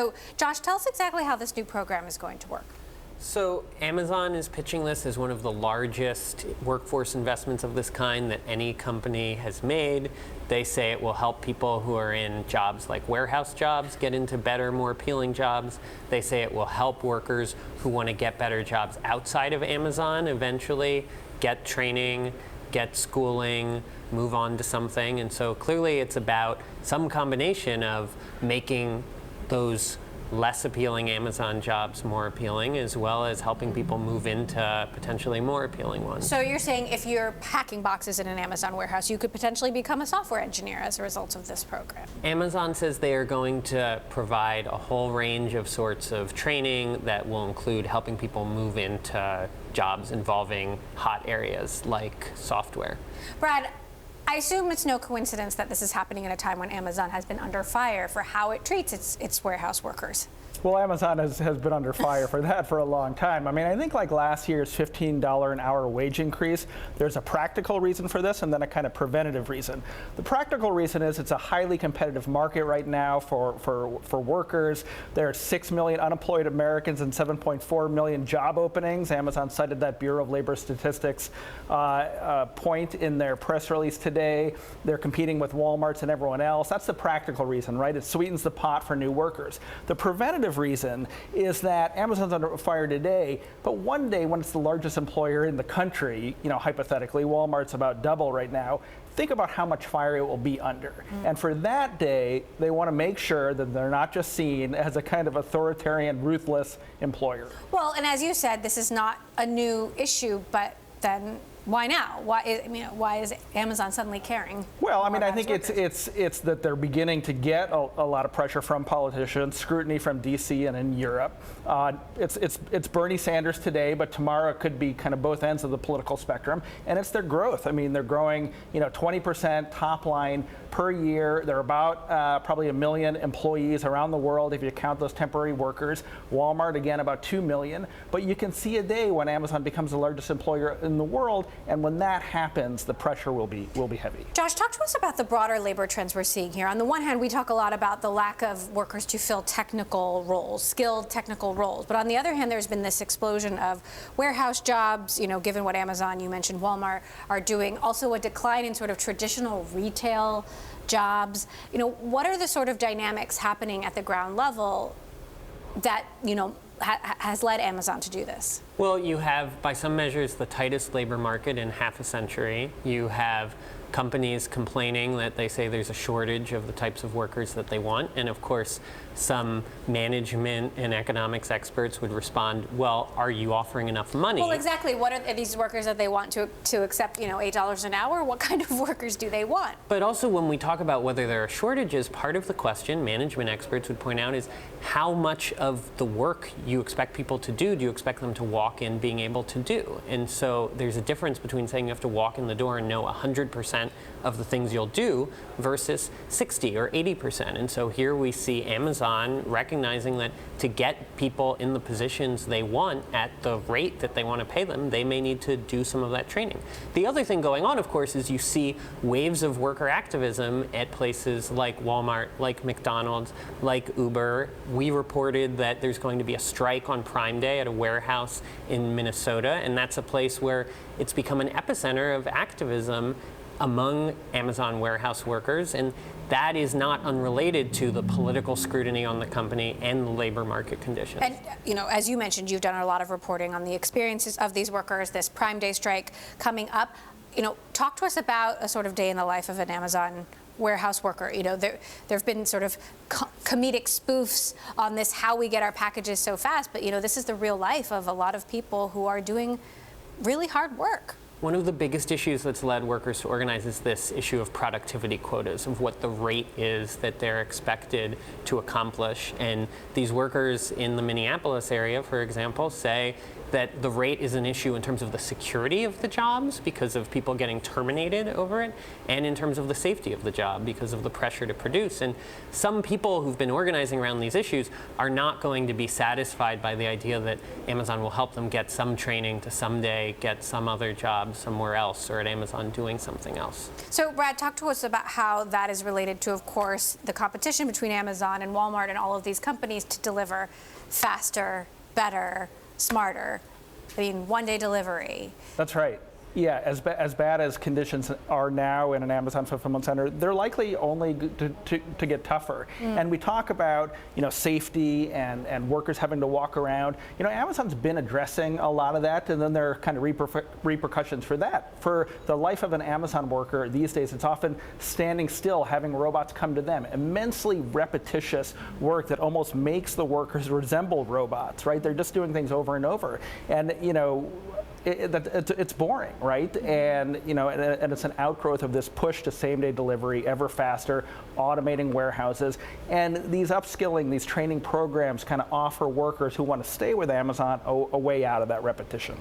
So, Josh, tell us exactly how this new program is going to work. So Amazon is pitching this as one of the largest workforce investments of this kind that any company has made. They say it will help people who are in jobs like warehouse jobs get into better, more appealing jobs. They say it will help workers who want to get better jobs outside of Amazon eventually get training, get schooling, move on to something. And so clearly it's about some combination of making those less appealing Amazon jobs more appealing, as well as helping people move into potentially more appealing ones. So you're saying if you're packing boxes in an Amazon warehouse, you could potentially become a software engineer as a result of this program? Amazon says they are going to provide a whole range of sorts of training that will include helping people move into jobs involving hot areas like software. Brad, I assume it's no coincidence that this is happening at a time when Amazon has been under fire for how it treats its warehouse workers. Well, Amazon has been under fire for that for a long time. I mean, I think like last year's $15 an hour wage increase, there's a practical reason for this and then a kind of preventative reason. The practical reason is it's a highly competitive market right now for workers. There are 6 million unemployed Americans and 7.4 million job openings. Amazon cited that Bureau of Labor Statistics point in their press release today. They're competing with Walmarts and everyone else. That's the practical reason, right? It sweetens the pot for new workers. The preventative reason is that Amazon's under fire today, but one day when it's the largest employer in the country, you know, hypothetically, Walmart's about double right now, think about how much fire it will be under. And for that day, they want to make sure that they're not just seen as a kind of authoritarian, ruthless employer. Well, and as you said, this is not a new issue, but then why now? Why is Amazon suddenly caring? Well, I mean, I think it's that they're beginning to get a lot of pressure from politicians, scrutiny from D.C. and in Europe. It's Bernie Sanders today, but tomorrow it could be kind of both ends of the political spectrum. And it's their growth. I mean, they're growing, 20% top line per year. They're about probably 1 million employees around the world if you count those temporary workers. Walmart, again, about 2 million. But you can see a day when Amazon becomes the largest employer in the world. And when that happens, the pressure will be heavy. Josh, talk to us about the broader labor trends we're seeing here. On the one hand, we talk a lot about the lack of workers to fill technical roles, skilled technical roles. But on the other hand, there's been this explosion of warehouse jobs, given what Amazon, you mentioned Walmart, are doing. Also a decline in sort of traditional retail jobs. What are the sort of dynamics happening at the ground level that, has led Amazon to do this? Well, you have, by some measures, the tightest labor market in half a century. You have companies complaining that they say there's a shortage of the types of workers that they want. And of course, some management and economics experts would respond, well, are you offering enough money? Well, exactly. What are these workers that they want to accept, $8 an hour? What kind of workers do they want? But also when we talk about whether there are shortages, part of the question management experts would point out is how much of the work you expect people to do you expect them to walk in being able to do? And so there's a difference between saying you have to walk in the door and know 100% of the things you'll do versus 60 or 80%. And so here we see Amazon recognizing that to get people in the positions they want at the rate that they want to pay them, they may need to do some of that training. The other thing going on, of course, is you see waves of worker activism at places like Walmart, like McDonald's, like Uber. We reported that there's going to be a strike on Prime Day at a warehouse in Minnesota, and that's a place where it's become an epicenter of activism among Amazon warehouse workers, and that is not unrelated to the political scrutiny on the company and the labor market conditions. And, as you mentioned, you've done a lot of reporting on the experiences of these workers, this Prime Day strike coming up. Talk to us about a sort of day in the life of an Amazon warehouse worker. There have been sort of comedic spoofs on this, how we get our packages so fast, but, this is the real life of a lot of people who are doing really hard work. One of the biggest issues that's led workers to organize is this issue of productivity quotas, of what the rate is that they're expected to accomplish. And these workers in the Minneapolis area, for example, say that the rate is an issue in terms of the security of the jobs because of people getting terminated over it, and in terms of the safety of the job because of the pressure to produce. And some people who've been organizing around these issues are not going to be satisfied by the idea that Amazon will help them get some training to someday get some other job somewhere else or at Amazon doing something else. So Brad, talk to us about how that is related to, of course, the competition between Amazon and Walmart and all of these companies to deliver faster, better, smarter. I mean, one-day delivery. That's right. Yeah, as bad as conditions are now in an Amazon fulfillment center, they're likely only to get tougher. And we talk about, safety and workers having to walk around. Amazon's been addressing a lot of that, and then there are kind of repercussions for that. For the life of an Amazon worker these days, it's often standing still, having robots come to them. Immensely repetitious work that almost makes the workers resemble robots, right? They're just doing things over and over. And, it's boring, right? And and it's an outgrowth of this push to same-day delivery, ever faster, automating warehouses, and these upskilling, these training programs kind of offer workers who want to stay with Amazon a way out of that repetition.